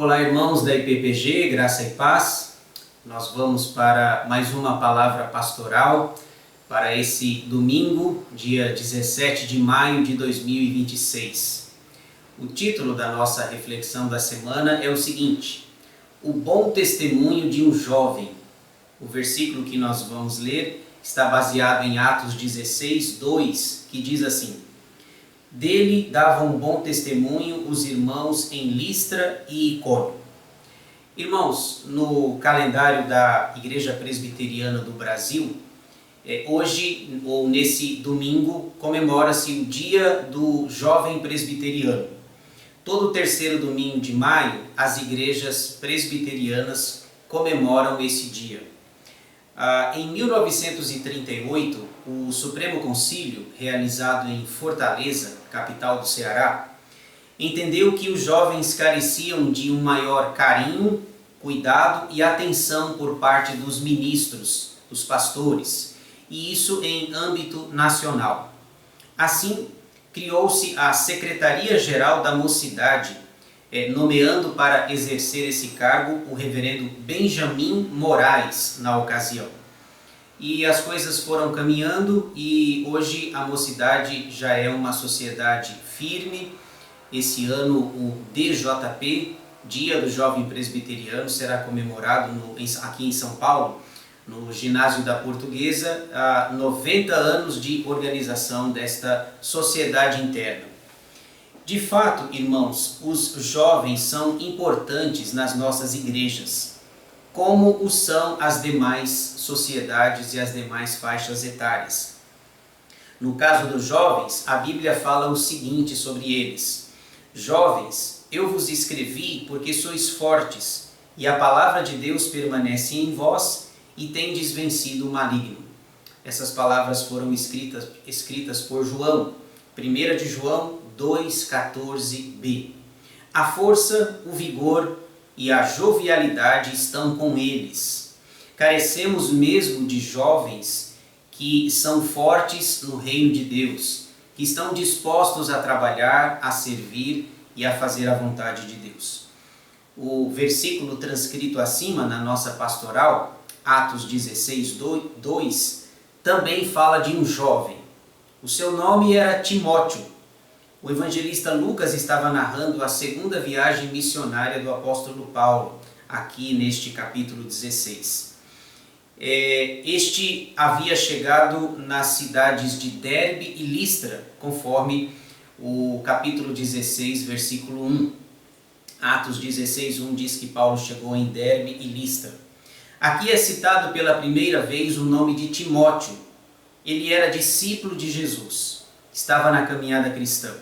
Olá, irmãos da IPPG, graça e paz. Nós vamos para mais uma palavra pastoral para esse domingo, dia 17 de maio de 2026. O título da nossa reflexão da semana é o seguinte: o bom testemunho de um jovem. O versículo que nós vamos ler está baseado em Atos 16, 2, que diz assim: dele davam bom testemunho os irmãos em Listra e Icônio. Irmãos, no calendário da Igreja Presbiteriana do Brasil, hoje, ou nesse domingo, comemora-se o Dia do Jovem Presbiteriano. Todo terceiro domingo de maio, as igrejas presbiterianas comemoram esse dia. Em 1938, o Supremo Concílio, realizado em Fortaleza, capital do Ceará, entendeu que os jovens careciam de um maior carinho, cuidado e atenção por parte dos ministros, dos pastores, e isso em âmbito nacional. Assim, criou-se a Secretaria-Geral da Mocidade, nomeando para exercer esse cargo o reverendo Benjamin Moraes na ocasião. E as coisas foram caminhando e hoje a mocidade já é uma sociedade firme. Esse ano o DJP, Dia do Jovem Presbiteriano, será comemorado aqui em São Paulo, no Ginásio da Portuguesa, há 90 anos de organização desta sociedade interna. De fato, irmãos, os jovens são importantes nas nossas igrejas, como o são as demais sociedades e as demais faixas etárias. No caso dos jovens, a Bíblia fala o seguinte sobre eles: jovens, eu vos escrevi porque sois fortes, e a palavra de Deus permanece em vós, e tendes vencido o maligno. Essas palavras foram escritas por João, 1 de João 2,14b. A força, o vigor e a jovialidade estão com eles. Carecemos mesmo de jovens que são fortes no reino de Deus, que estão dispostos a trabalhar, a servir e a fazer a vontade de Deus. O versículo transcrito acima na nossa pastoral, Atos 16, 2, também fala de um jovem. O seu nome era Timóteo. O evangelista Lucas estava narrando a segunda viagem missionária do apóstolo Paulo, aqui neste capítulo 16. Este havia chegado nas cidades de Derbe e Listra, conforme o capítulo 16, versículo 1. Atos 16, 1 diz que Paulo chegou em Derbe e Listra. Aqui é citado pela primeira vez o nome de Timóteo. Ele era discípulo de Jesus, estava na caminhada cristã.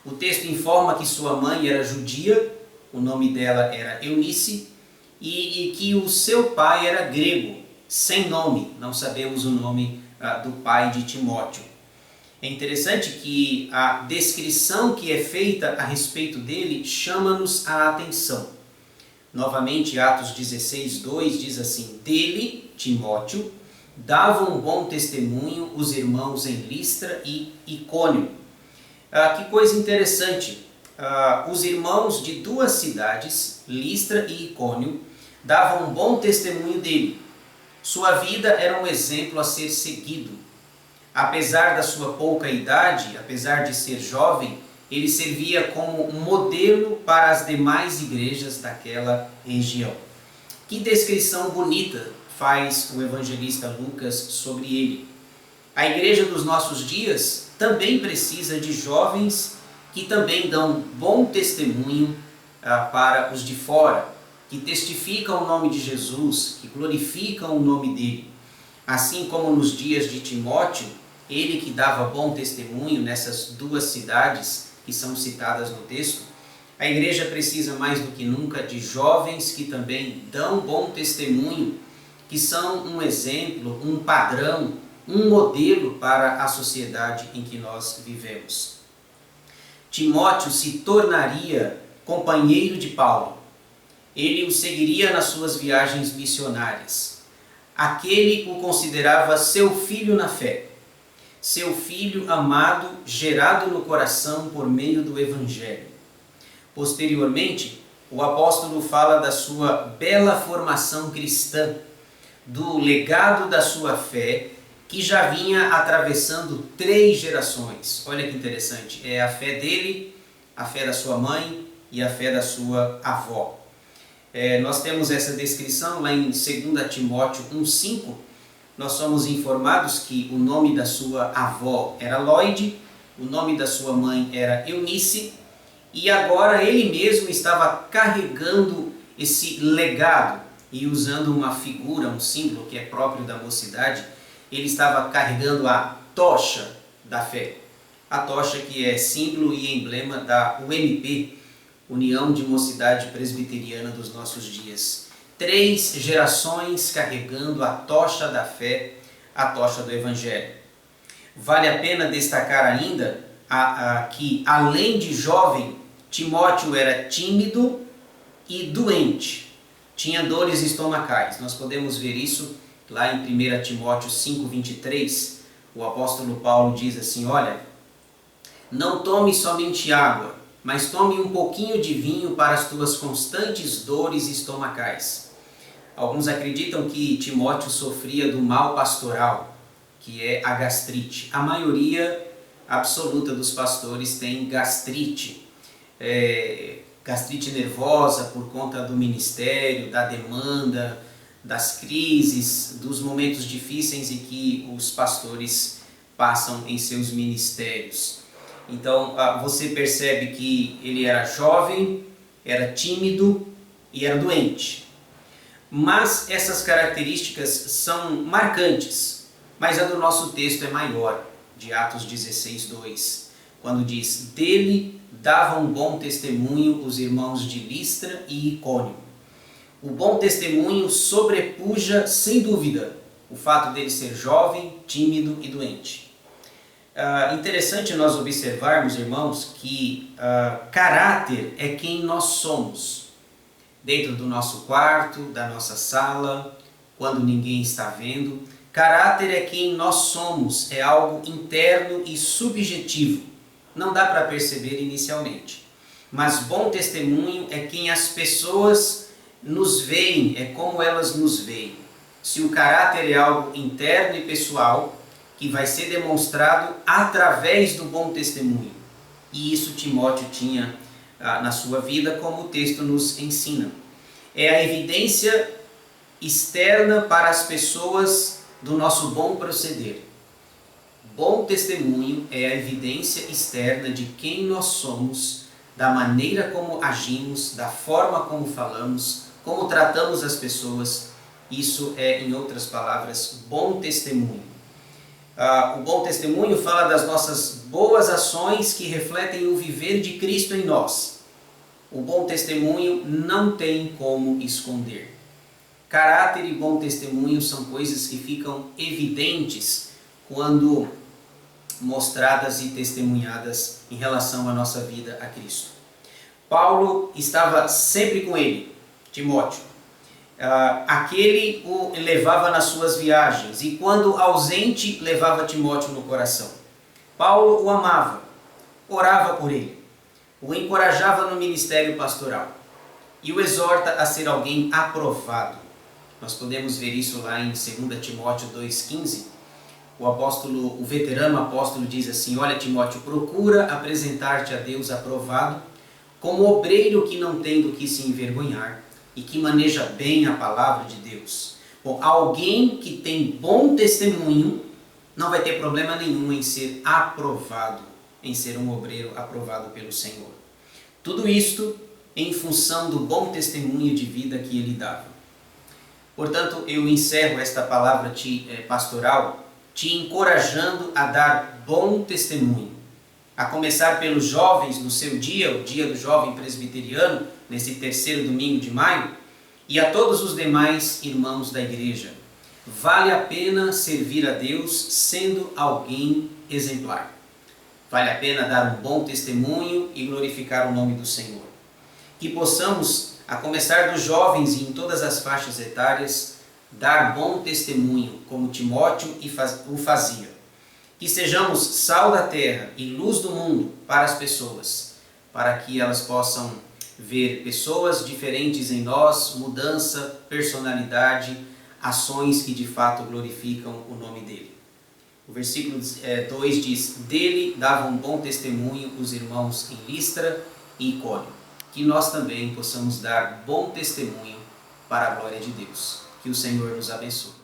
O texto informa que sua mãe era judia, o nome dela era Eunice, e que o seu pai era grego, sem nome, não sabemos o nome do pai de Timóteo. É interessante que a descrição que é feita a respeito dele chama-nos a atenção. Novamente, Atos 16, 2 diz assim: dele, Timóteo, davam um bom testemunho os irmãos em Listra e Icônio. Que coisa interessante, os irmãos de duas cidades, Listra e Icônio, davam um bom testemunho dele. Sua vida era um exemplo a ser seguido. Apesar da sua pouca idade, apesar de ser jovem, ele servia como um modelo para as demais igrejas daquela região. Que descrição bonita faz o evangelista Lucas sobre ele. A igreja dos nossos dias também precisa de jovens que também dão bom testemunho para os de fora, que testificam o nome de Jesus, que glorificam o nome dele. Assim como nos dias de Timóteo, ele que dava bom testemunho nessas duas cidades que são citadas no texto, a igreja precisa mais do que nunca de jovens que também dão bom testemunho, que são um exemplo, um padrão, um modelo para a sociedade em que nós vivemos. Timóteo se tornaria companheiro de Paulo. Ele o seguiria nas suas viagens missionárias. Aquele o considerava seu filho na fé, seu filho amado, gerado no coração por meio do Evangelho. Posteriormente, o apóstolo fala da sua bela formação cristã, do legado da sua fé, que já vinha atravessando 3 gerações. Olha que interessante, é a fé dele, a fé da sua mãe e a fé da sua avó. Nós temos essa descrição lá em 2 Timóteo 1,5. Nós somos informados que o nome da sua avó era Loide, o nome da sua mãe era Eunice, e agora ele mesmo estava carregando esse legado e usando uma figura, um símbolo que é próprio da mocidade. Ele estava carregando a tocha da fé, a tocha que é símbolo e emblema da UMP, União de Mocidade Presbiteriana dos nossos dias. 3 gerações carregando a tocha da fé, a tocha do Evangelho. Vale a pena destacar ainda que, além de jovem, Timóteo era tímido e doente, tinha dores estomacais. Nós podemos ver isso lá em 1 Timóteo 5,23. O apóstolo Paulo diz assim: olha, não tome somente água, mas tome um pouquinho de vinho para as tuas constantes dores estomacais. Alguns acreditam que Timóteo sofria do mal pastoral, que é a gastrite. A maioria absoluta dos pastores tem gastrite. Gastrite nervosa por conta do ministério, da demanda, das crises, dos momentos difíceis em que os pastores passam em seus ministérios. Então você percebe que ele era jovem, era tímido e era doente. Mas essas características são marcantes, mas a do nosso texto é maior, de Atos 16:2, quando diz: dele davam bom testemunho os irmãos de Listra e Icônio. O bom testemunho sobrepuja, sem dúvida, o fato dele ser jovem, tímido e doente. Interessante nós observarmos, irmãos, que caráter é quem nós somos. Dentro do nosso quarto, da nossa sala, quando ninguém está vendo. Caráter é quem nós somos, é algo interno e subjetivo. Não dá para perceber inicialmente. Mas bom testemunho é quem as pessoas nos veem, é como elas nos veem. Se o caráter é algo interno e pessoal, que vai ser demonstrado através do bom testemunho. E isso Timóteo tinha na sua vida, como o texto nos ensina. É a evidência externa para as pessoas do nosso bom proceder. Bom testemunho é a evidência externa de quem nós somos, da maneira como agimos, da forma como falamos, como tratamos as pessoas. Isso é, em outras palavras, bom testemunho. O bom testemunho fala das nossas boas ações que refletem o viver de Cristo em nós. O bom testemunho não tem como esconder. Caráter e bom testemunho são coisas que ficam evidentes quando mostradas e testemunhadas em relação à nossa vida a Cristo. Paulo estava sempre com ele, Timóteo. Aquele o levava nas suas viagens e, quando ausente, levava Timóteo no coração. Paulo o amava, orava por ele, o encorajava no ministério pastoral e o exorta a ser alguém aprovado. Nós podemos ver isso lá em 2 Timóteo 2,15. O veterano apóstolo diz assim: olha, Timóteo, procura apresentar-te a Deus aprovado, como obreiro que não tem do que se envergonhar e que maneja bem a palavra de Deus. Bom, alguém que tem bom testemunho não vai ter problema nenhum em ser aprovado, em ser um obreiro aprovado pelo Senhor. Tudo isto em função do bom testemunho de vida que ele dava. Portanto, eu encerro esta palavra pastoral te encorajando a dar bom testemunho. A começar pelos jovens no seu dia, o dia do jovem presbiteriano, nesse 3º domingo de maio, e a todos os demais irmãos da igreja. Vale a pena servir a Deus sendo alguém exemplar. Vale a pena dar um bom testemunho e glorificar o nome do Senhor. Que possamos, a começar dos jovens e em todas as faixas etárias, dar bom testemunho, como Timóteo o fazia. Que sejamos sal da terra e luz do mundo para as pessoas, para que elas possam ver pessoas diferentes em nós, mudança, personalidade, ações que de fato glorificam o nome dele. O versículo 2 diz: dele davam bom testemunho os irmãos em Listra e Icônio. Que nós também possamos dar bom testemunho para a glória de Deus. Que o Senhor nos abençoe.